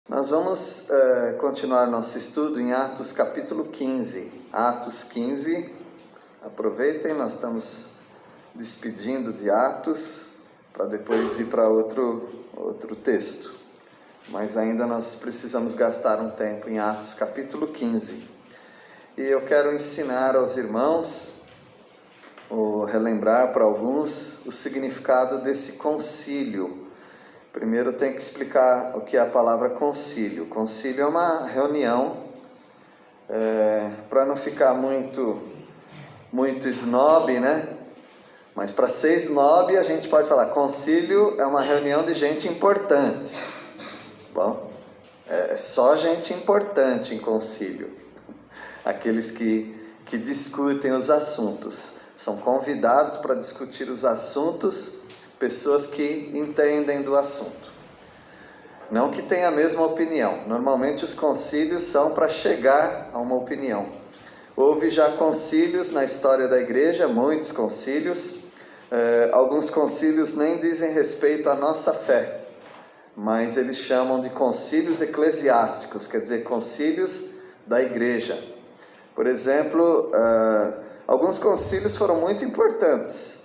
Nós vamos continuar nosso estudo em Atos capítulo 15. Atos 15, aproveitem, nós estamos despedindo de Atos para depois ir para outro texto. Mas ainda nós precisamos gastar um tempo em Atos capítulo 15. E eu quero ensinar aos irmãos, ou relembrar para alguns, o significado desse concílio. Primeiro tem que explicar o que é a palavra concílio. Concílio é uma reunião, para não ficar muito snob, né? Mas para ser snob a gente pode falar, concílio é uma reunião de gente importante. Bom, é só gente importante em concílio. Aqueles que discutem os assuntos. São convidados para discutir os assuntos pessoas que entendem do assunto. Não que tenham a mesma opinião. Normalmente os concílios são para chegar a uma opinião. Houve já concílios na história da igreja, muitos concílios. Alguns concílios nem dizem respeito à nossa fé, mas eles chamam de concílios eclesiásticos, quer dizer, concílios da igreja. Por exemplo, alguns concílios foram muito importantes.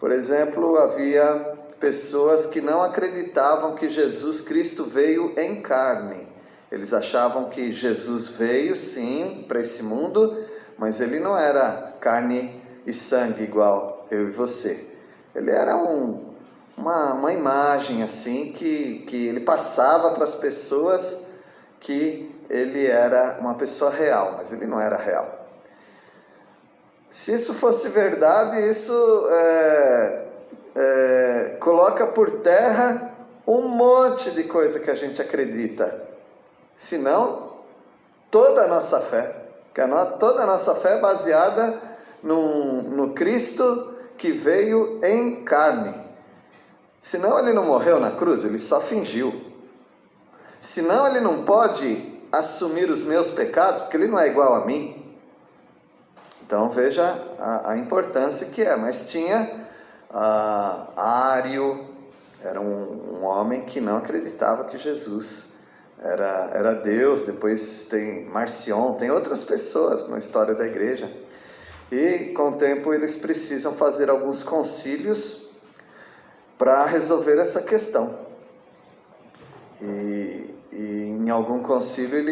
Por exemplo, havia pessoas que não acreditavam que Jesus Cristo veio em carne. Eles achavam que Jesus veio, sim, para esse mundo, mas ele não era carne e sangue igual eu e você. Ele era uma imagem assim que ele passava para as pessoas que ele era uma pessoa real, mas ele não era real. Se isso fosse verdade, isso coloca por terra um monte de coisa que a gente acredita. Se não, toda a nossa fé. Porque toda a nossa fé é baseada no Cristo que veio em carne. Senão ele não morreu na cruz, ele só fingiu. Senão ele não pode assumir os meus pecados, porque ele não é igual a mim. Então veja a importância que é. Mas tinha Ário, era um homem que não acreditava que Jesus era Deus. Depois tem Marcion, tem outras pessoas na história da igreja. E com o tempo eles precisam fazer alguns concílios para resolver essa questão. E em algum concílio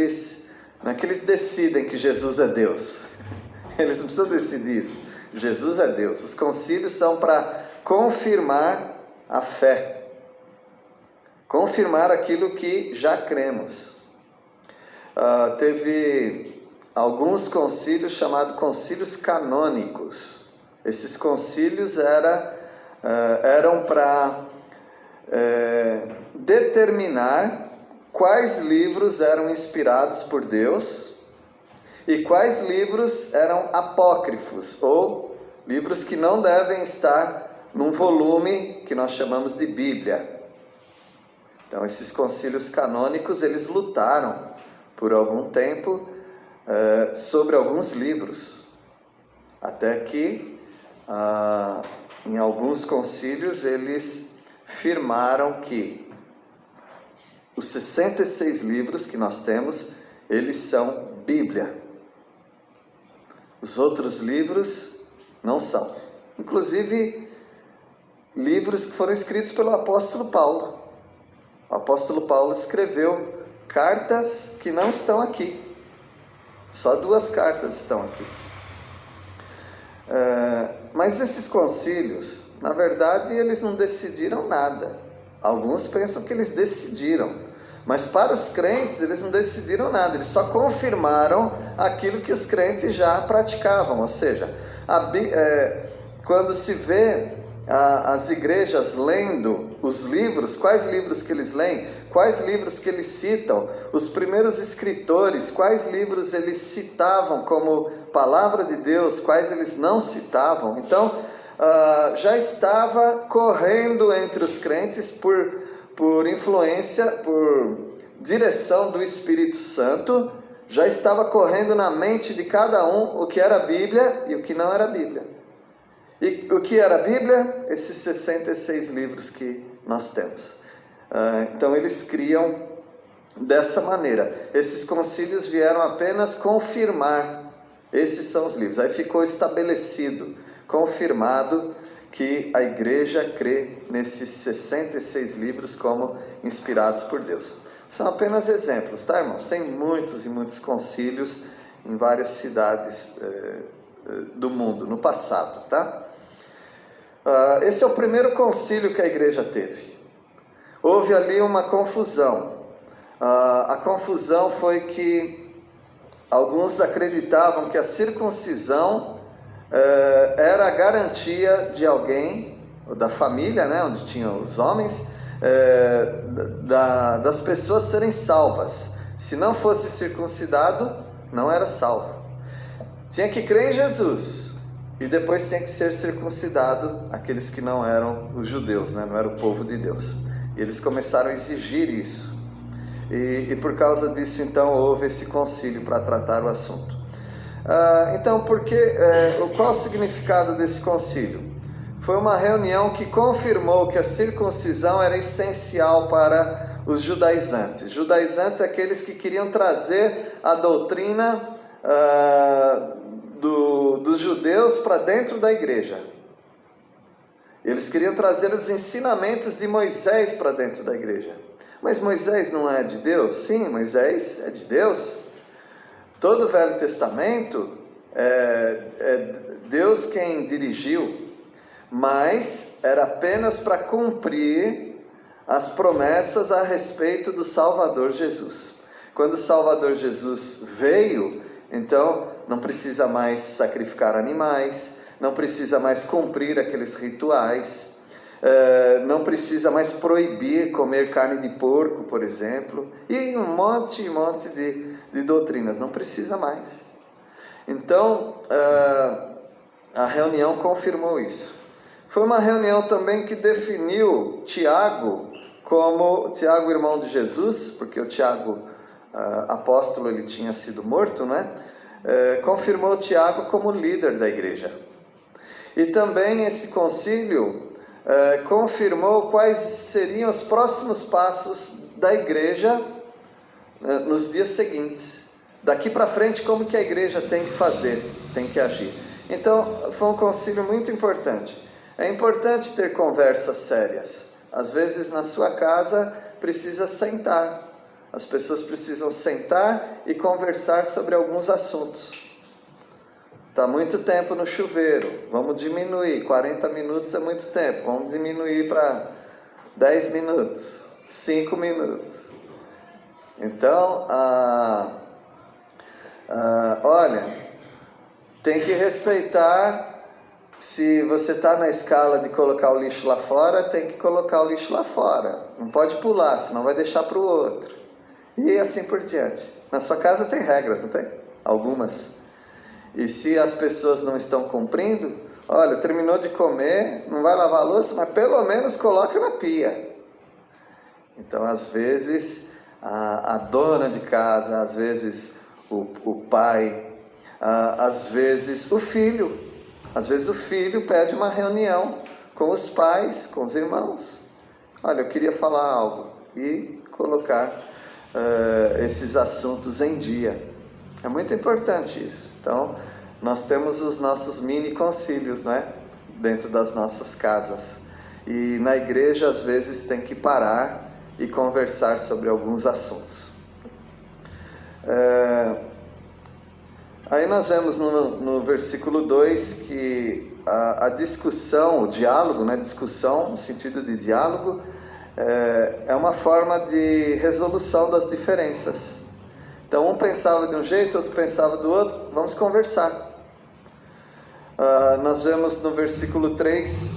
não é que eles decidem que Jesus é Deus. Eles não precisam decidir isso. Jesus é Deus. Os concílios são para confirmar a fé. Confirmar aquilo que já cremos. Teve alguns concílios chamados concílios canônicos. Esses concílios eram para determinar quais livros eram inspirados por Deus e quais livros eram apócrifos, ou livros que não devem estar num volume que nós chamamos de Bíblia. Então, esses concílios canônicos, eles lutaram por algum tempo sobre alguns livros, até que, em alguns concílios, eles firmaram que os 66 livros que nós temos, eles são Bíblia. Os outros livros não são. Inclusive, livros que foram escritos pelo apóstolo Paulo. O apóstolo Paulo escreveu cartas que não estão aqui. Só 2 cartas estão aqui. Mas esses concílios, na verdade, eles não decidiram nada. Alguns pensam que eles decidiram. Mas para os crentes, eles não decidiram nada, eles só confirmaram aquilo que os crentes já praticavam. Ou seja, quando se vê as igrejas lendo os livros, quais livros que eles leem, quais livros que eles citam, os primeiros escritores, quais livros eles citavam como palavra de Deus, quais eles não citavam. Então, já estava correndo entre os crentes por influência, por direção do Espírito Santo, já estava correndo na mente de cada um o que era Bíblia e o que não era Bíblia. E o que era Bíblia? Esses 66 livros que nós temos. Então eles criam dessa maneira. Esses concílios vieram apenas confirmar. Esses são os livros. Aí ficou estabelecido, confirmado, que a igreja crê nesses 66 livros como inspirados por Deus. São apenas exemplos, tá, irmãos? Tem muitos e muitos concílios em várias cidades do mundo, no passado, tá? Esse é o primeiro concílio que a igreja teve. Houve ali uma confusão. A confusão foi que alguns acreditavam que a circuncisão era a garantia de alguém, da família, né, onde tinham os homens, das pessoas serem salvas. Se não fosse circuncidado, não era salvo. Tinha que crer em Jesus e depois tinha que ser circuncidado aqueles que não eram os judeus, né, não era o povo de Deus. E eles começaram a exigir isso. E por causa disso, então, houve esse concílio para tratar o assunto. Então, qual o significado desse concílio? Foi uma reunião que confirmou que a circuncisão era essencial para os judaizantes. Judaizantes é aqueles que queriam trazer a doutrina dos judeus para dentro da igreja. Eles queriam trazer os ensinamentos de Moisés para dentro da igreja. Mas Moisés não é de Deus? Sim, Moisés é de Deus. Todo o Velho Testamento é Deus quem dirigiu, mas era apenas para cumprir as promessas a respeito do Salvador Jesus. Quando o Salvador Jesus veio, então não precisa mais sacrificar animais, não precisa mais cumprir aqueles rituais, não precisa mais proibir comer carne de porco, por exemplo, e um monte de doutrinas, não precisa mais. Então, a reunião confirmou isso. Foi uma reunião também que definiu Tiago como Tiago, irmão de Jesus, porque o Tiago, apóstolo, ele tinha sido morto, né? Confirmou Tiago como líder da igreja. E também esse concílio confirmou quais seriam os próximos passos da igreja nos dias seguintes. Daqui para frente, como que a igreja tem que fazer, tem que agir. Então, foi um concílio muito importante. É importante ter conversas sérias. Às vezes, na sua casa, precisa sentar. As pessoas precisam sentar e conversar sobre alguns assuntos. Está muito tempo no chuveiro, vamos diminuir. 40 minutos é muito tempo, vamos diminuir para 10 minutos, 5 minutos. Então, olha, tem que respeitar. Se você está na escala de colocar o lixo lá fora, tem que colocar o lixo lá fora. Não pode pular, senão vai deixar para o outro. E assim por diante. Na sua casa tem regras, não tem? Algumas. E se as pessoas não estão cumprindo, olha, terminou de comer, não vai lavar a louça, mas pelo menos coloca na pia. Então, às vezes, a dona de casa, às vezes o pai, às vezes o filho. Às vezes o filho pede uma reunião com os pais, com os irmãos. Olha, eu queria falar algo e colocar esses assuntos em dia. É muito importante isso. Então, nós temos os nossos mini concílios, né? Dentro das nossas casas. E na igreja, às vezes, tem que parar e conversar sobre alguns assuntos. Aí nós vemos no versículo 2 que a discussão, o diálogo, né? Discussão no sentido de diálogo, é uma forma de resolução das diferenças. Então um pensava de um jeito, outro pensava do outro, vamos conversar. Nós vemos no versículo 3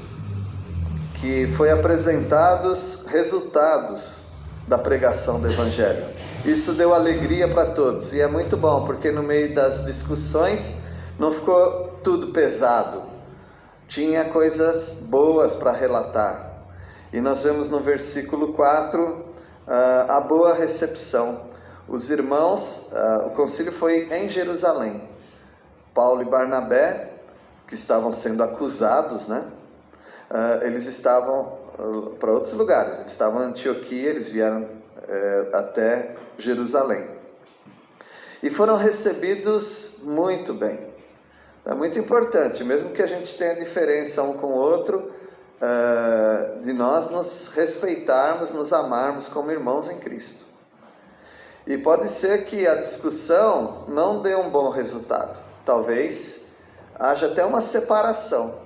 que foi apresentados resultados da pregação do Evangelho. Isso deu alegria para todos e é muito bom, porque no meio das discussões não ficou tudo pesado. Tinha coisas boas para relatar. E nós vemos no versículo 4 a boa recepção. Os irmãos, o concílio foi em Jerusalém. Paulo e Barnabé, que estavam sendo acusados, né? Eles estavam para outros lugares. Eles estavam em Antioquia, eles vieram até Jerusalém. E foram recebidos muito bem. É muito importante, mesmo que a gente tenha diferença um com o outro, de nós nos respeitarmos, nos amarmos como irmãos em Cristo. E pode ser que a discussão não dê um bom resultado. Talvez haja até uma separação.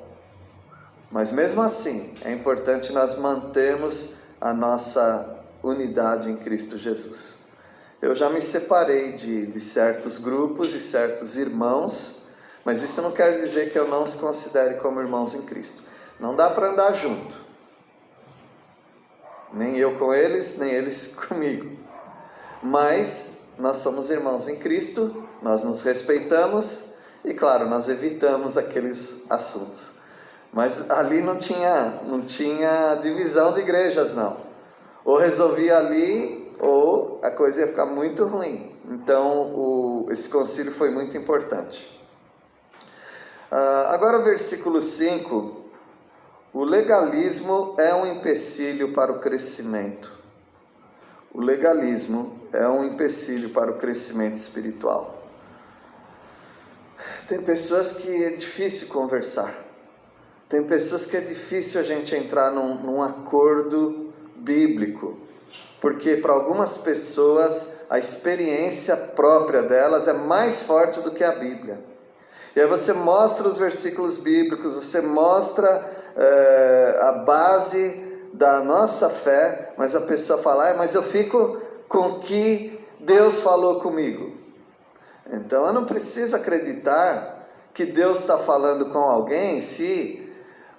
Mas mesmo assim, é importante nós mantermos a nossa unidade em Cristo Jesus. Eu já me separei de certos grupos e certos irmãos, mas isso não quer dizer que eu não os considere como irmãos em Cristo. Não dá para andar junto. Nem eu com eles, nem eles comigo. Mas nós somos irmãos em Cristo, nós nos respeitamos e, claro, nós evitamos aqueles assuntos. Mas ali não tinha divisão de igrejas, não. Ou resolvia ali, ou a coisa ia ficar muito ruim. Então, esse concílio foi muito importante. Agora o versículo 5. O legalismo é um empecilho para o crescimento. O legalismo é um empecilho para o crescimento espiritual. Tem pessoas que é difícil conversar. Tem pessoas que é difícil a gente entrar num acordo bíblico. Porque para algumas pessoas a experiência própria delas é mais forte do que a Bíblia. E aí você mostra os versículos bíblicos, você mostra a base da nossa fé, mas a pessoa fala, mas eu fico com o que Deus falou comigo. Então eu não preciso acreditar que Deus está falando com alguém se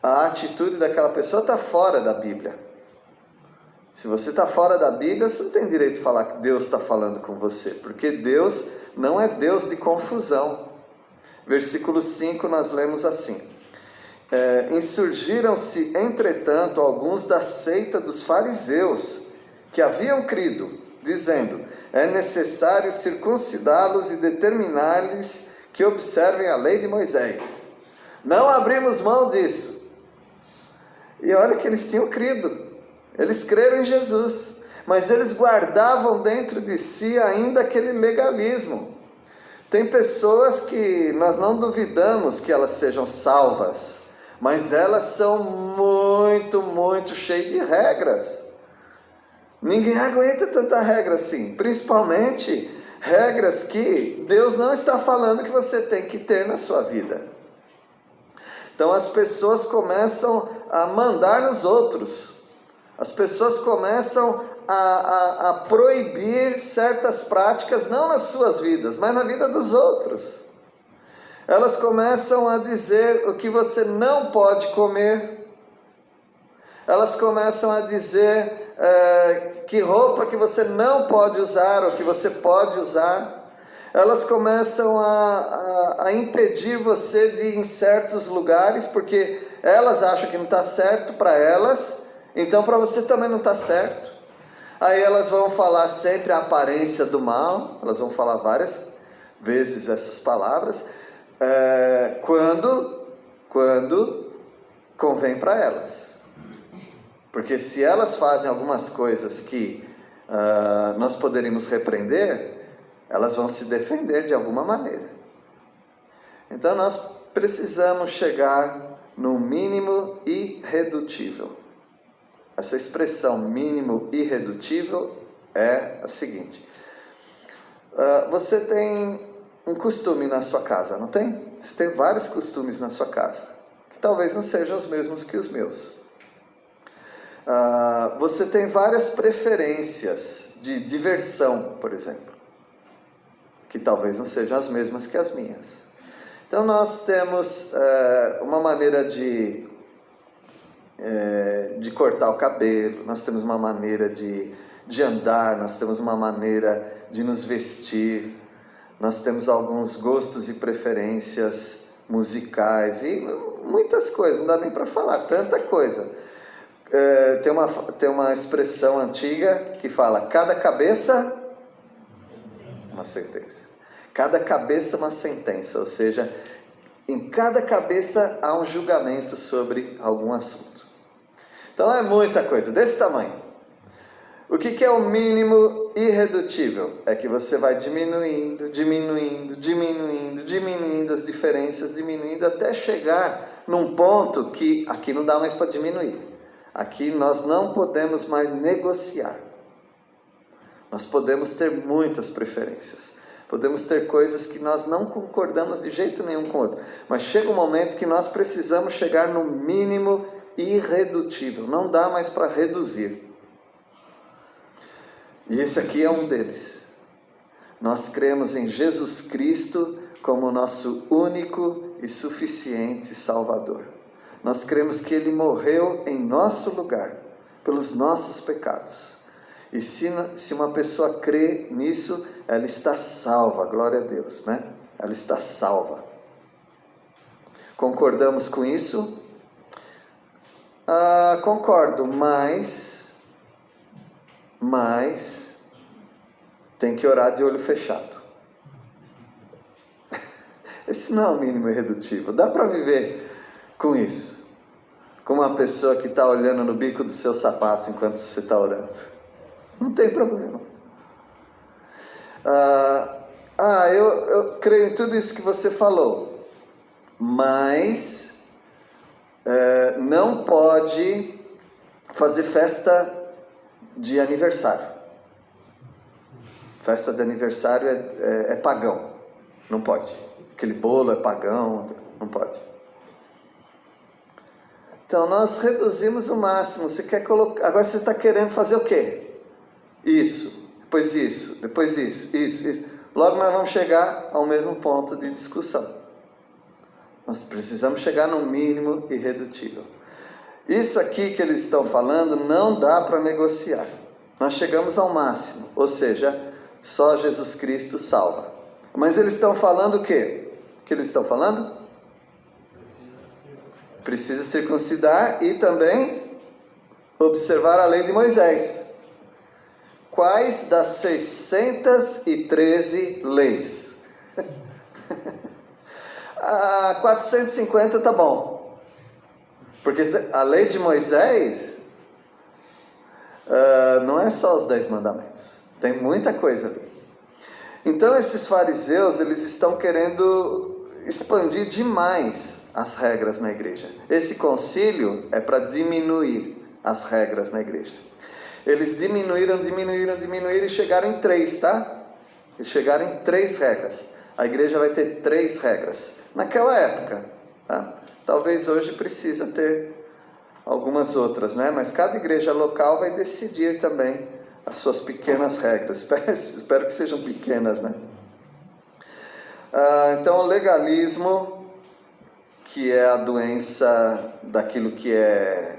a atitude daquela pessoa está fora da Bíblia. Se você está fora da Bíblia, você não tem direito de falar que Deus está falando com você, porque Deus não é Deus de confusão. Versículo 5 nós lemos assim: insurgiram-se, entretanto, alguns da seita dos fariseus, que haviam crido, dizendo, é necessário circuncidá-los e determinar-lhes que observem a lei de Moisés. Não abrimos mão disso. E olha que eles tinham crido, eles creram em Jesus, mas eles guardavam dentro de si ainda aquele legalismo. Tem pessoas que nós não duvidamos que elas sejam salvas, mas elas são muito, muito cheias de regras. Ninguém aguenta tanta regra assim, principalmente regras que Deus não está falando que você tem que ter na sua vida. Então as pessoas começam a mandar nos outros, as pessoas começam a proibir certas práticas, não nas suas vidas, mas na vida dos outros. Elas começam a dizer o que você não pode comer, elas começam a dizer que roupa que você não pode usar ou que você pode usar. Elas começam a impedir você de ir em certos lugares, porque elas acham que não está certo para elas, então para você também não está certo. Aí elas vão falar sempre a aparência do mal, elas vão falar várias vezes essas palavras, quando convém para elas. Porque se elas fazem algumas coisas que nós poderíamos repreender, elas vão se defender de alguma maneira. Então nós precisamos chegar no mínimo irredutível. Essa expressão mínimo irredutível é a seguinte: você tem um costume na sua casa, não tem? Você tem vários costumes na sua casa, que talvez não sejam os mesmos que os meus. Você tem várias preferências de diversão, por exemplo, que talvez não sejam as mesmas que as minhas. Então nós temos uma maneira de cortar o cabelo, nós temos uma maneira de andar, nós temos uma maneira de nos vestir, nós temos alguns gostos e preferências musicais e muitas coisas, não dá nem para falar, tanta coisa. Tem uma expressão antiga que fala, cada cabeça uma sentença. Cada cabeça uma sentença, ou seja, em cada cabeça há um julgamento sobre algum assunto. Então é muita coisa, desse tamanho. O que é o mínimo irredutível? É que você vai diminuindo as diferenças, diminuindo até chegar num ponto que aqui não dá mais para diminuir. Aqui nós não podemos mais negociar. Nós podemos ter muitas preferências. Podemos ter coisas que nós não concordamos de jeito nenhum com o outro. Mas chega um momento que nós precisamos chegar no mínimo irredutível. Não dá mais para reduzir. E esse aqui é um deles. Nós cremos em Jesus Cristo como nosso único e suficiente Salvador. Nós cremos que Ele morreu em nosso lugar, pelos nossos pecados. E se uma pessoa crê nisso, ela está salva, glória a Deus, né? Ela está salva. Concordamos com isso? Concordo, mas tem que orar de olho fechado. Esse não é o mínimo irredutível. Dá para viver com isso, com uma pessoa que está olhando no bico do seu sapato enquanto você está orando. Não tem problema. Eu creio em tudo isso que você falou, mas não pode fazer festa de aniversário. Festa de aniversário é pagão, não pode. Aquele bolo é pagão, não pode. Então nós reduzimos o máximo. Você quer colocar? Agora você está querendo fazer o quê? Isso, depois isso, depois isso. Logo nós vamos chegar ao mesmo ponto de discussão. Nós precisamos chegar no mínimo irredutível. Isso aqui que eles estão falando não dá para negociar. Nós chegamos ao máximo, ou seja, só Jesus Cristo salva. Mas eles estão falando o quê? O que eles estão falando? Precisa circuncidar e também observar a lei de Moisés. Quais das 613 leis? 450 tá bom. Porque a lei de Moisés não é só os 10 mandamentos. Tem muita coisa ali. Então esses fariseus, eles estão querendo expandir demais as regras na igreja. Esse concílio é para diminuir as regras na igreja. Eles diminuíram e chegaram em 3, tá? Eles chegaram em 3 regras. A igreja vai ter 3 regras. Naquela época, tá? Talvez hoje precisa ter algumas outras, né? Mas cada igreja local vai decidir também as suas pequenas regras. Espero que sejam pequenas, né? Então o legalismo, que é a doença daquilo que é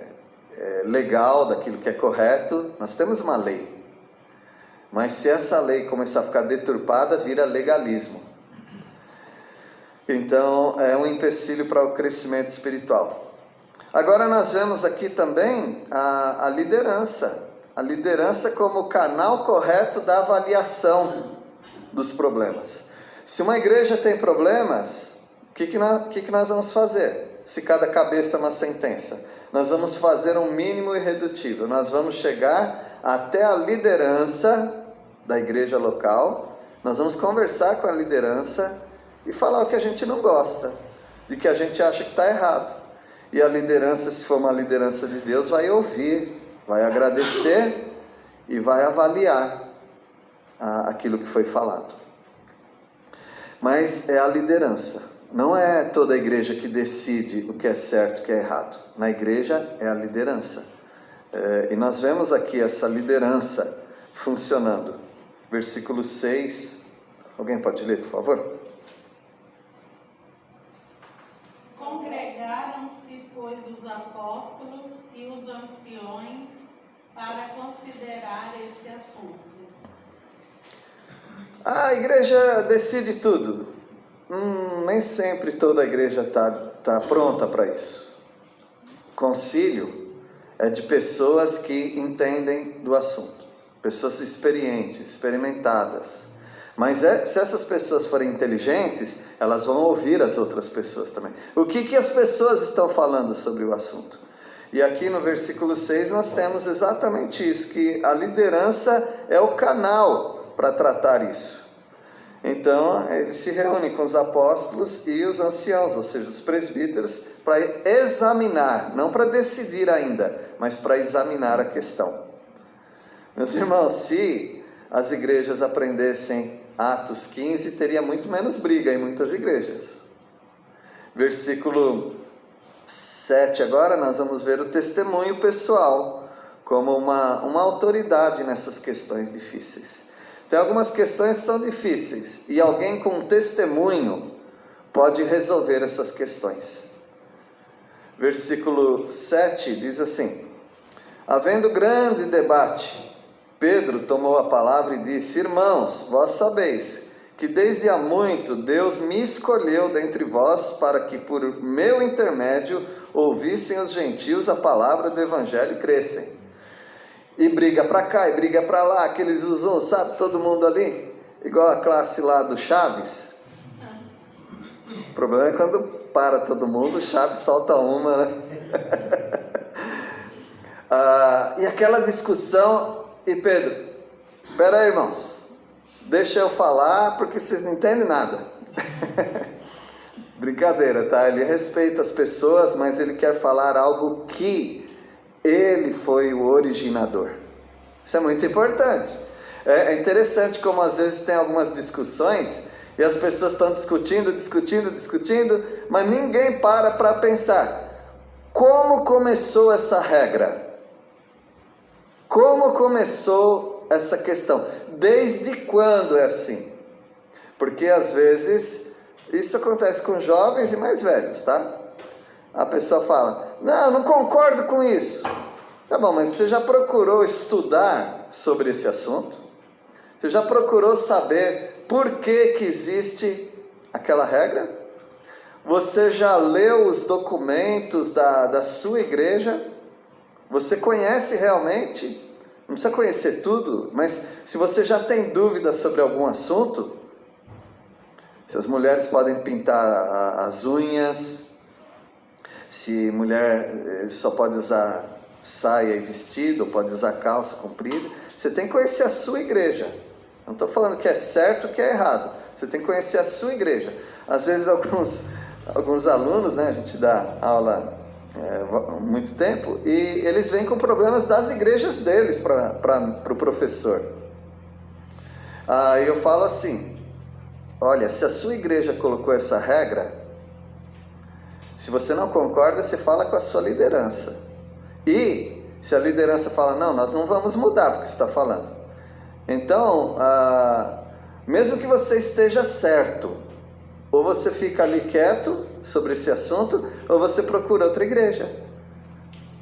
legal, daquilo que é correto, nós temos uma lei, mas se essa lei começar a ficar deturpada, vira legalismo. Então é um empecilho para o crescimento espiritual. Agora nós vemos aqui também a liderança como o canal correto da avaliação dos problemas. Se uma igreja tem problemas, o que nós vamos fazer? Se cada cabeça é uma sentença, nós vamos fazer um mínimo irredutível. Nós vamos chegar até a liderança da igreja local. Nós vamos conversar com a liderança e falar o que a gente não gosta, de que a gente acha que está errado. E a liderança, se for uma liderança de Deus, vai ouvir, vai agradecer e vai avaliar aquilo que foi falado. Mas é a liderança. Não é toda a igreja que decide o que é certo e o que é errado. Na igreja é a liderança. E nós vemos aqui essa liderança funcionando. Versículo 6. Alguém pode ler, por favor? Congregaram-se, pois, os apóstolos e os anciões para considerar este assunto. A igreja decide tudo. Nem sempre toda a igreja está pronta para isso. O concílio é de pessoas que entendem do assunto, pessoas experientes, experimentadas. Mas se essas pessoas forem inteligentes, elas vão ouvir as outras pessoas também. O que as pessoas estão falando sobre o assunto? E aqui no versículo 6 nós temos exatamente isso, que a liderança é o canal para tratar isso. Então, ele se reúne com os apóstolos e os anciãos, ou seja, os presbíteros, para examinar, não para decidir ainda, mas para examinar a questão. Meus irmãos, se as igrejas aprendessem Atos 15, teria muito menos briga em muitas igrejas. Versículo 7 agora, nós vamos ver o testemunho pessoal como uma autoridade nessas questões difíceis. Tem algumas questões que são difíceis e alguém com testemunho pode resolver essas questões. Versículo 7 diz assim: havendo grande debate, Pedro tomou a palavra e disse: irmãos, vós sabeis que desde há muito Deus me escolheu dentre vós para que por meu intermédio ouvissem os gentios a palavra do evangelho e crescem. E briga para cá e briga para lá, aqueles usam, sabe, todo mundo ali, igual a classe lá do Chaves. O problema é quando para todo mundo, o Chaves solta uma, né? E aquela discussão, e Pedro, espera aí, irmãos, deixa eu falar porque vocês não entendem nada. Brincadeira, tá? Ele respeita as pessoas, mas ele quer falar algo que ele foi o originador. Isso é muito importante. É interessante como às vezes tem algumas discussões e as pessoas estão discutindo, mas ninguém para pensar como começou essa regra, como começou essa questão, desde quando é assim. Porque às vezes isso acontece com jovens e mais velhos, tá? A pessoa fala: não concordo com isso. Tá bom, mas você já procurou estudar sobre esse assunto? Você já procurou saber por que existe aquela regra? Você já leu os documentos da sua igreja? Você conhece realmente? Não precisa conhecer tudo, mas se você já tem dúvidas sobre algum assunto, se as mulheres podem pintar as unhas, se mulher só pode usar saia e vestido, ou pode usar calça comprida, você tem que conhecer a sua igreja. Não estou falando que é certo ou que é errado, você tem que conhecer a sua igreja. Às vezes alguns alunos, né, a gente dá aula há muito tempo, e eles vêm com problemas das igrejas deles para o professor. Aí eu falo assim: olha, se a sua igreja colocou essa regra, se você não concorda, você fala com a sua liderança. E se a liderança fala: não, nós não vamos mudar porque você está falando. Então, mesmo que você esteja certo, ou você fica ali quieto sobre esse assunto, ou você procura outra igreja.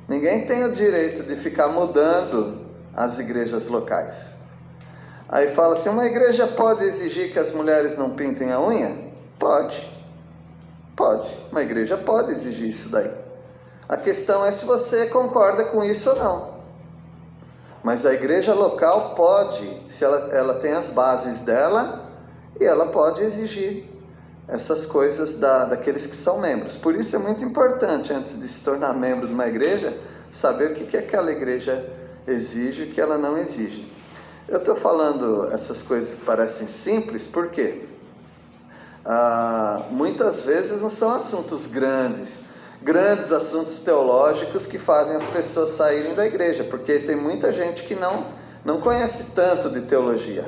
Ninguém tem o direito de ficar mudando as igrejas locais. Aí fala assim: uma igreja pode exigir que as mulheres não pintem a unha? Pode. Uma igreja pode exigir isso daí. A questão é se você concorda com isso ou não. Mas a igreja local pode, se ela tem as bases dela, e ela pode exigir essas coisas daqueles que são membros. Por isso é muito importante, antes de se tornar membro de uma igreja, saber o que aquela igreja exige e o que ela não exige. Eu estou falando essas coisas que parecem simples, porque muitas vezes não são assuntos grandes assuntos teológicos que fazem as pessoas saírem da igreja, porque tem muita gente que não conhece tanto de teologia,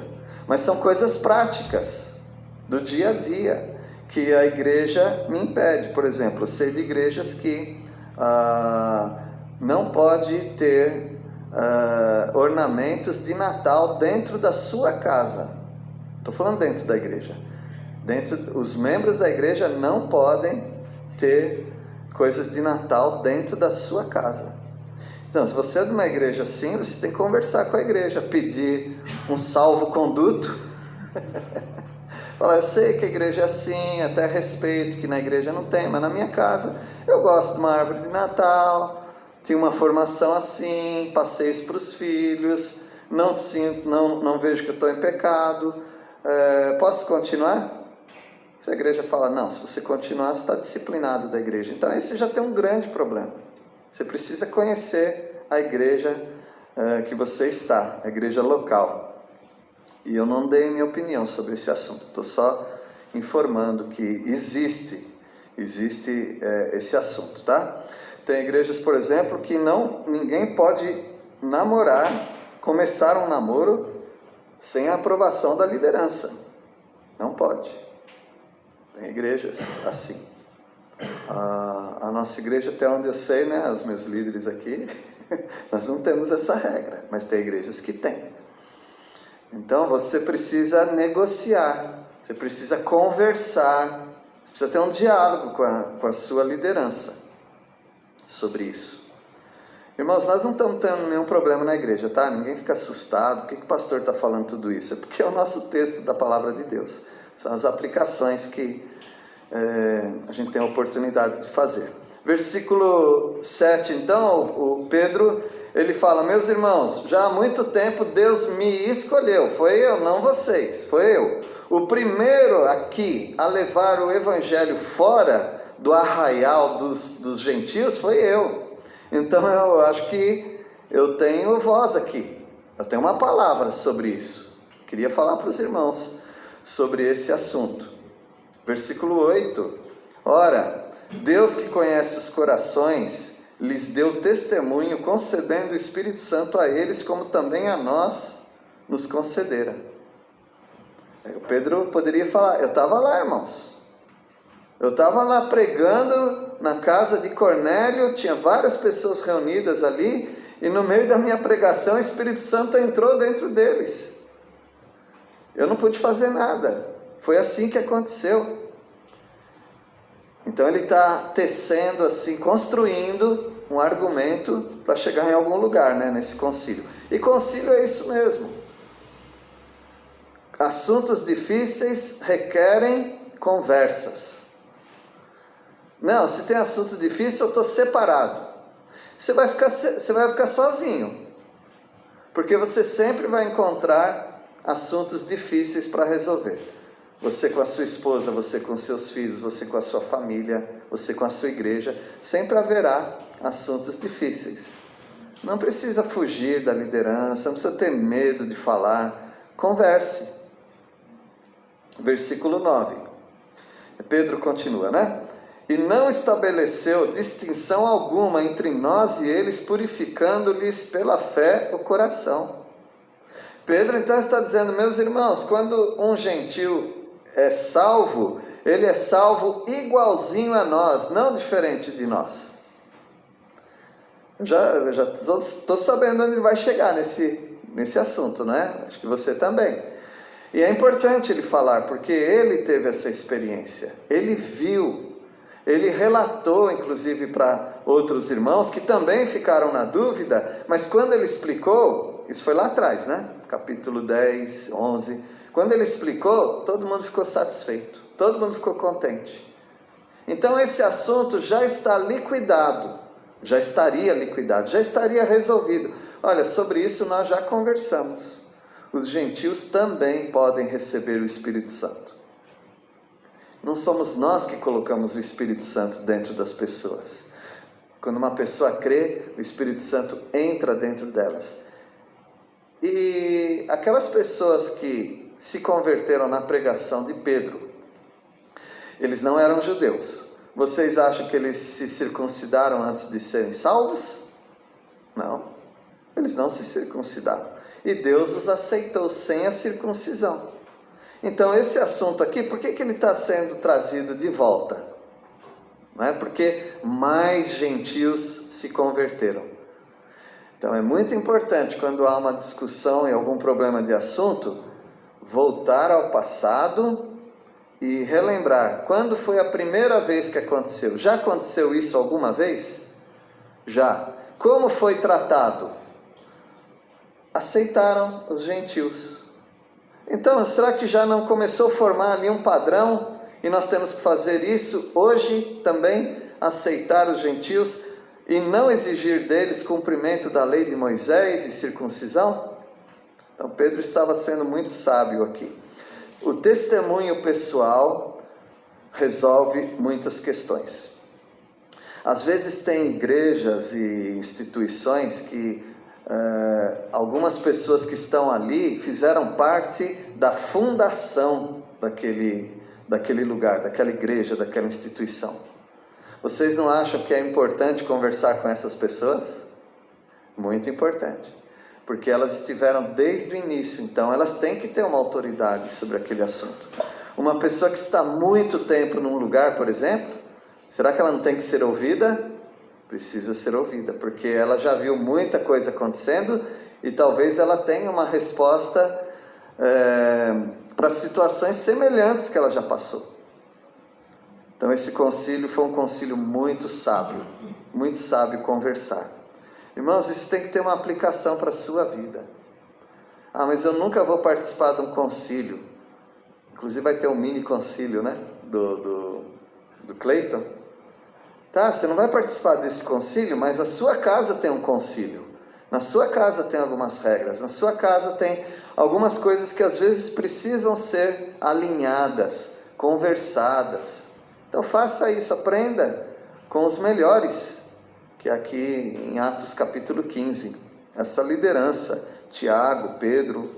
mas são coisas práticas do dia a dia que a igreja me impede. Por exemplo, eu sei de igrejas que não pode ter ornamentos de Natal dentro da sua casa. Estou falando dentro da igreja. Os membros da igreja não podem ter coisas de Natal dentro da sua casa. Então, se você é de uma igreja assim, você tem que conversar com a igreja, pedir um salvo-conduto. Falar: eu sei que a igreja é assim, até respeito que na igreja não tem, mas na minha casa eu gosto de uma árvore de Natal, tinha uma formação assim, passei isso para os filhos, não vejo que eu estou em pecado, posso continuar? Se a igreja fala: não, se você continuar, você está disciplinado da igreja. Então aí você já tem um grande problema. Você precisa conhecer a igreja que você está, a igreja local. E eu não dei minha opinião sobre esse assunto, estou só informando que existe esse assunto, tá? Tem igrejas, por exemplo, que ninguém pode namorar, começar um namoro sem a aprovação da liderança. Não pode. Tem igrejas assim. A nossa igreja, até onde eu sei, né, os meus líderes aqui, nós não temos essa regra, mas tem igrejas que têm. Então você precisa negociar, você precisa conversar, você precisa ter um diálogo com a sua liderança sobre isso. Irmãos, nós não estamos tendo nenhum problema na igreja, tá? Ninguém fica assustado. Por que o pastor está falando tudo isso? É porque é o nosso texto da palavra de Deus. São as aplicações que a gente tem a oportunidade de fazer. Versículo 7, então, o Pedro, ele fala: meus irmãos, já há muito tempo Deus me escolheu, foi eu, não vocês, foi eu. O primeiro aqui a levar o evangelho fora do arraial dos gentios foi eu. Então eu acho que eu tenho voz aqui, eu tenho uma palavra sobre isso. Queria falar para os irmãos sobre esse assunto. Versículo 8: ora, Deus que conhece os corações, lhes deu testemunho, concedendo o Espírito Santo a eles, como também a nós nos concedera. O Pedro poderia falar: eu estava lá, irmãos. Eu estava lá pregando na casa de Cornélio, tinha várias pessoas reunidas ali, e no meio da minha pregação o Espírito Santo entrou dentro deles. Eu não pude fazer nada. Foi assim que aconteceu. Então ele está tecendo assim, construindo um argumento para chegar em algum lugar, né, nesse concílio. E concílio é isso mesmo. Assuntos difíceis requerem conversas. Não, se tem assunto difícil, eu estou separado. Você vai ficar sozinho. Porque você sempre vai encontrar assuntos difíceis para resolver. Você com a sua esposa, você com seus filhos, você com a sua família, você com a sua igreja, sempre haverá assuntos difíceis. Não precisa fugir da liderança, não precisa ter medo de falar. Converse. Versículo 9. Pedro continua, né? E não estabeleceu distinção alguma entre nós e eles, purificando-lhes pela fé o coração. Pedro então está dizendo: meus irmãos, quando um gentil é salvo, ele é salvo igualzinho a nós, não diferente de nós. Já estou sabendo onde ele vai chegar nesse assunto, né? Acho que você também. E é importante ele falar, porque ele teve essa experiência, ele viu, ele relatou inclusive para outros irmãos que também ficaram na dúvida, mas quando ele explicou, isso foi lá atrás, né? Capítulo 10, 11... Quando ele explicou, todo mundo ficou satisfeito, todo mundo ficou contente. Então esse assunto já está liquidado, já estaria liquidado, já estaria resolvido. Olha, sobre isso nós já conversamos. Os gentios também podem receber o Espírito Santo. Não somos nós que colocamos o Espírito Santo dentro das pessoas. Quando uma pessoa crê, o Espírito Santo entra dentro delas. E aquelas pessoas que se converteram na pregação de Pedro, eles não eram judeus. Vocês acham que eles se circuncidaram antes de serem salvos? Não, eles não se circuncidaram. E Deus os aceitou sem a circuncisão. Então esse assunto aqui, por que ele está sendo trazido de volta? Não é? Porque mais gentios se converteram. Então é muito importante, quando há uma discussão e algum problema de assunto, voltar ao passado e relembrar quando foi a primeira vez que aconteceu. Já aconteceu isso alguma vez? Já. Como foi tratado? Aceitaram os gentios. Então, será que já não começou a formar ali um padrão e nós temos que fazer isso hoje também? Aceitar os gentios e não exigir deles cumprimento da lei de Moisés e circuncisão? Então Pedro estava sendo muito sábio aqui. O testemunho pessoal resolve muitas questões. Às vezes tem igrejas e instituições que algumas pessoas que estão ali fizeram parte da fundação daquele lugar, daquela igreja, daquela instituição. Vocês não acham que é importante conversar com essas pessoas? Muito importante, porque elas estiveram desde o início, então elas têm que ter uma autoridade sobre aquele assunto. Uma pessoa que está muito tempo num lugar, por exemplo, será que ela não tem que ser ouvida? Precisa ser ouvida, porque ela já viu muita coisa acontecendo e talvez ela tenha uma resposta para situações semelhantes que ela já passou. Então esse concílio foi um concílio muito sábio conversar. Irmãos, isso tem que ter uma aplicação para a sua vida. Ah, mas eu nunca vou participar de um concílio. Inclusive vai ter um mini concílio, né? Do Cleiton. Tá, você não vai participar desse concílio, mas a sua casa tem um concílio. Na sua casa tem algumas regras. Na sua casa tem algumas coisas que às vezes precisam ser alinhadas, conversadas. Então faça isso, aprenda com os melhores, que é aqui em Atos capítulo 15. Essa liderança, Tiago, Pedro.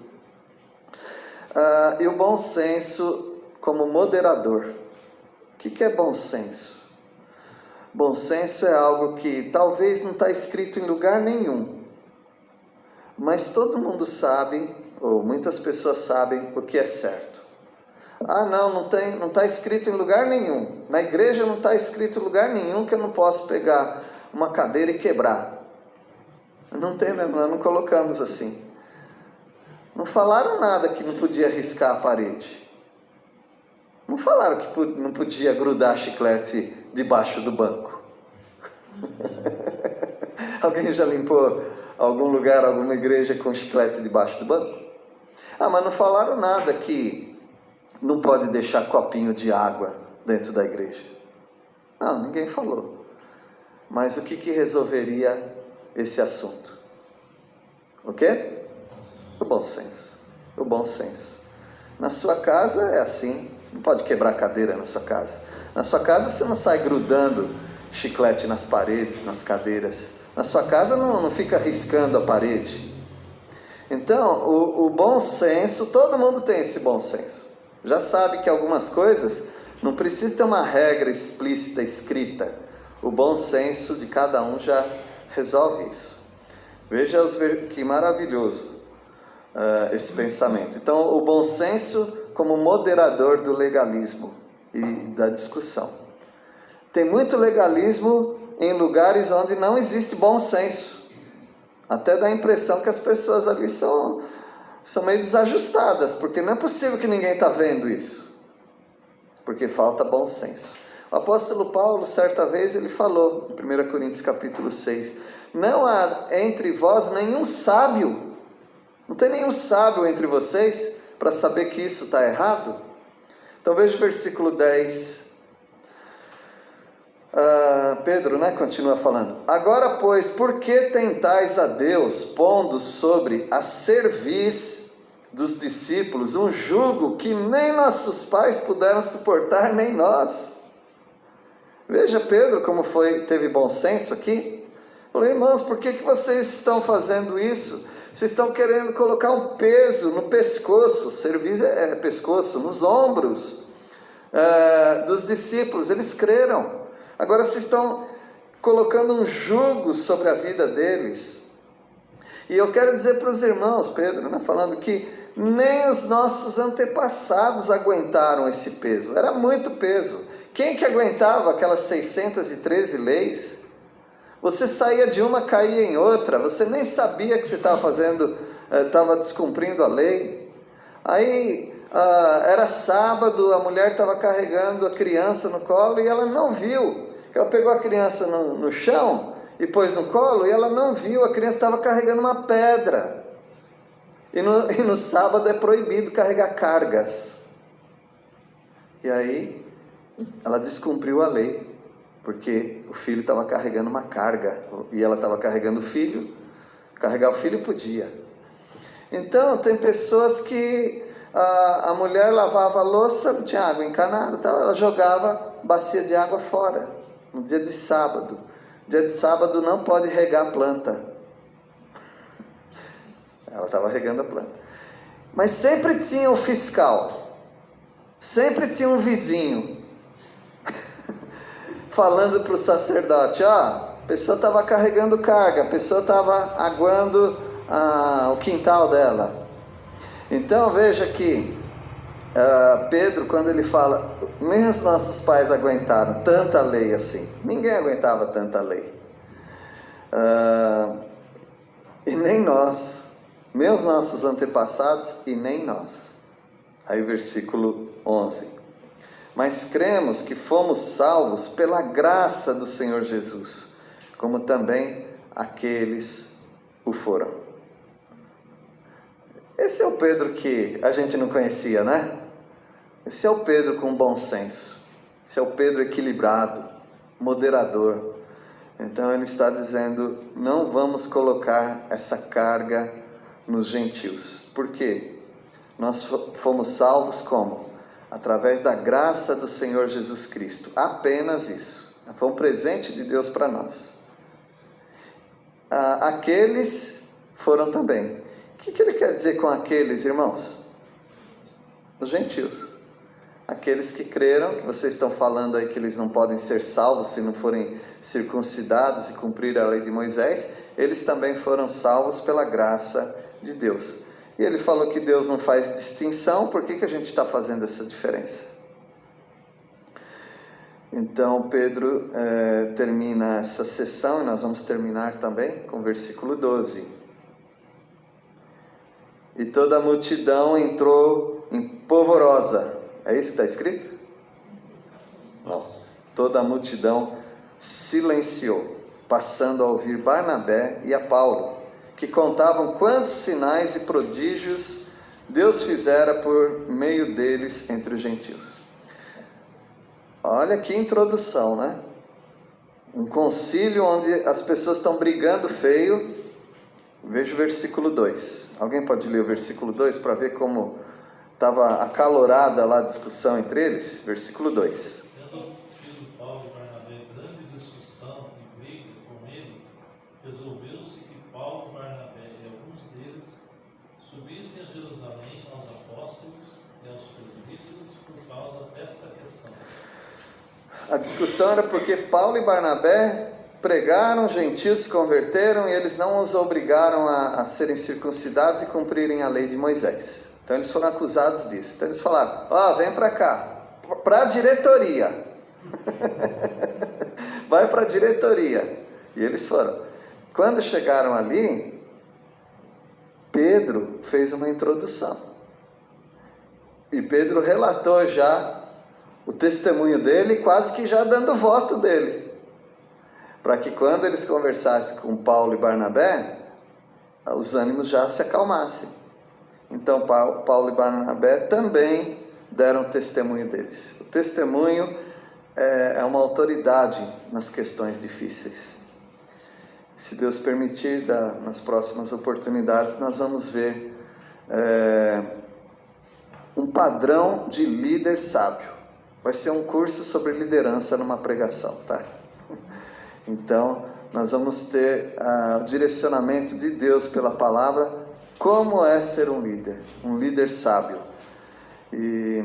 E o bom senso como moderador. O que é bom senso? Bom senso é algo que talvez não está escrito em lugar nenhum, mas todo mundo sabe, ou muitas pessoas sabem o que é certo. Ah, não está escrito em lugar nenhum. Na igreja não está escrito em lugar nenhum que eu não posso pegar uma cadeira e quebrar. Não tem mesmo, nós não colocamos assim. Não falaram nada que não podia riscar a parede. Não falaram que não podia grudar chiclete debaixo do banco. Alguém já limpou algum lugar, alguma igreja com chiclete debaixo do banco? Ah, mas não falaram nada que não pode deixar copinho de água dentro da igreja. Não, ninguém falou. Mas o que resolveria esse assunto? O quê? O bom senso. O bom senso. Na sua casa é assim. Você não pode quebrar cadeira na sua casa. Na sua casa você não sai grudando chiclete nas paredes, nas cadeiras. Na sua casa não fica riscando a parede. Então, o bom senso, todo mundo tem esse bom senso. Já sabe que algumas coisas não precisa ter uma regra explícita, escrita. O bom senso de cada um já resolve isso. Veja que maravilhoso esse pensamento. Então, o bom senso como moderador do legalismo e da discussão. Tem muito legalismo em lugares onde não existe bom senso. Até dá a impressão que as pessoas ali são meio desajustadas, porque não é possível que ninguém está vendo isso. Porque falta bom senso. O apóstolo Paulo, certa vez, ele falou, em 1 Coríntios capítulo 6, não há entre vós nenhum sábio. Não tem nenhum sábio entre vocês para saber que isso está errado? Então veja o versículo 10. Pedro, continua falando. Agora, pois, por que tentais a Deus, pondo sobre a cerviz dos discípulos um jugo que nem nossos pais puderam suportar, nem nós? Veja Pedro como teve bom senso aqui. Falei, irmãos, por que vocês estão fazendo isso? Vocês estão querendo colocar um peso no pescoço, cerviz é pescoço, nos ombros dos discípulos. Eles creram. Agora vocês estão colocando um jugo sobre a vida deles. E eu quero dizer para os irmãos, Pedro, falando que nem os nossos antepassados aguentaram esse peso. Era muito peso. Quem que aguentava aquelas 613 leis? Você saía de uma, caía em outra. Você nem sabia que você estava fazendo, estava descumprindo a lei. Aí era sábado, a mulher estava carregando a criança no colo e ela não viu. Ela pegou a criança no chão e pôs no colo e ela não viu. A criança estava carregando uma pedra. E no sábado é proibido carregar cargas. E aí ela descumpriu a lei, porque o filho estava carregando uma carga e ela estava carregando o filho. Carregar o filho podia. Então tem pessoas que a mulher lavava a louça, não tinha água encanada, ela jogava bacia de água fora. no dia de sábado. Dia de sábado não pode regar a planta. Ela estava regando a planta. Mas sempre tinha um fiscal, sempre tinha um vizinho, falando para o sacerdote, a pessoa estava carregando carga, a pessoa estava aguando o quintal dela. Então veja que Pedro, quando ele fala, nem os nossos pais aguentaram tanta lei assim, ninguém aguentava tanta lei, e nem nós, nem os nossos antepassados e nem nós. Aí versículo 11: mas cremos que fomos salvos pela graça do Senhor Jesus, como também aqueles o foram. Esse é o Pedro que a gente não conhecia, né? Esse é o Pedro com bom senso. Esse é o Pedro equilibrado, moderador. Então ele está dizendo, não vamos colocar essa carga nos gentios. Por quê? Nós fomos salvos como? Através da graça do Senhor Jesus Cristo. Apenas isso. Foi um presente de Deus para nós. Aqueles foram também. O que ele quer dizer com aqueles, irmãos? Os gentios. Aqueles que creram, que vocês estão falando aí que eles não podem ser salvos se não forem circuncidados e cumprir a lei de Moisés, eles também foram salvos pela graça de Deus. E ele falou que Deus não faz distinção, por que a gente está fazendo essa diferença? Então Pedro termina essa sessão, e nós vamos terminar também com o versículo 12. E toda a multidão entrou em polvorosa. É isso que está escrito? Não. Toda a multidão silenciou, passando a ouvir Barnabé e a Paulo, que contavam quantos sinais e prodígios Deus fizera por meio deles entre os gentios. Olha que introdução, né? Um concílio onde as pessoas estão brigando feio. Veja o versículo 2. Alguém pode ler o versículo 2 para ver como estava acalorada lá a discussão entre eles? Versículo 2. Tendo tido Paulo e Barnabé grande discussão e briga com eles, resolveu-se que Paulo, Barnabé e alguns deles subissem a Jerusalém aos apóstolos e aos presbíteros por causa desta questão. A discussão era porque Paulo e Barnabé pregaram, gentios se converteram e eles não os obrigaram a serem circuncidados e cumprirem a lei de Moisés. Então eles foram acusados disso. Então eles falaram, vem para cá, para a diretoria. Vai para a diretoria. E eles foram. Quando chegaram ali, Pedro fez uma introdução. E Pedro relatou já o testemunho dele, quase que já dando voto dele. Para que quando eles conversassem com Paulo e Barnabé, os ânimos já se acalmassem. Então Paulo e Barnabé também deram testemunho deles. O testemunho é uma autoridade nas questões difíceis. Se Deus permitir, nas próximas oportunidades, nós vamos ver um padrão de líder sábio. Vai ser um curso sobre liderança numa pregação, tá? Então, nós vamos ter o direcionamento de Deus pela palavra, como é ser um líder sábio. E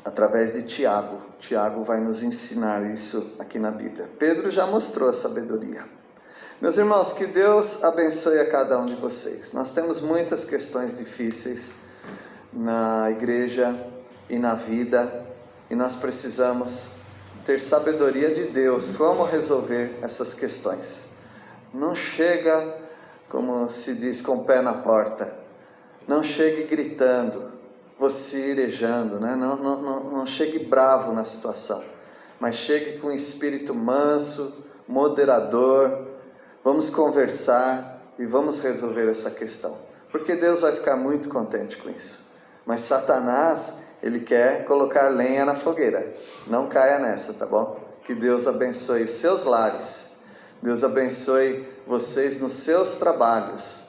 através de Tiago vai nos ensinar isso aqui na Bíblia. Pedro já mostrou a sabedoria. Meus irmãos, que Deus abençoe a cada um de vocês. Nós temos muitas questões difíceis na igreja e na vida, e nós precisamos ter sabedoria de Deus, como resolver essas questões. Não chega, como se diz, com o pé na porta. Não chegue gritando, vocirejando, né? Não chegue bravo na situação, mas chegue com um espírito manso, moderador. Vamos conversar e vamos resolver essa questão, porque Deus vai ficar muito contente com isso. Mas Satanás, ele quer colocar lenha na fogueira. Não caia nessa, tá bom? Que Deus abençoe os seus lares. Deus abençoe vocês nos seus trabalhos,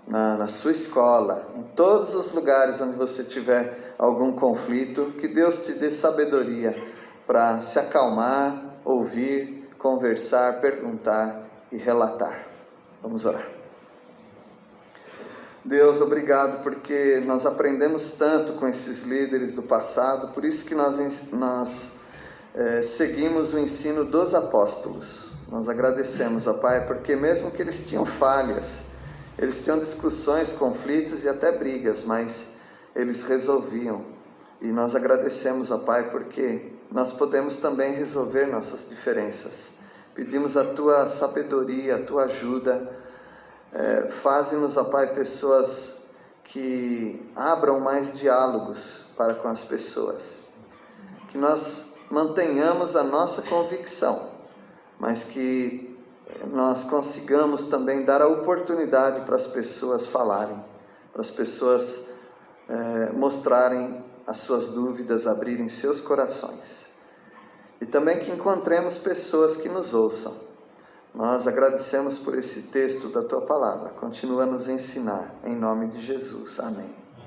na sua escola, em todos os lugares onde você tiver algum conflito. Que Deus te dê sabedoria para se acalmar, ouvir, conversar, perguntar e relatar. Vamos orar. Deus, obrigado porque nós aprendemos tanto com esses líderes do passado, por isso que nós seguimos o ensino dos apóstolos. Nós agradecemos, ó Pai, porque mesmo que eles tinham falhas, eles tinham discussões, conflitos e até brigas, mas eles resolviam. E nós agradecemos, ó Pai, porque nós podemos também resolver nossas diferenças. Pedimos a Tua sabedoria, a Tua ajuda. Faze-nos, ó Pai, pessoas que abram mais diálogos para com as pessoas. Que nós mantenhamos a nossa convicção, mas que nós consigamos também dar a oportunidade para as pessoas falarem, para as pessoas mostrarem as suas dúvidas, abrirem seus corações. E também que encontremos pessoas que nos ouçam. Nós agradecemos por esse texto da Tua Palavra. Continua a nos ensinar, em nome de Jesus. Amém.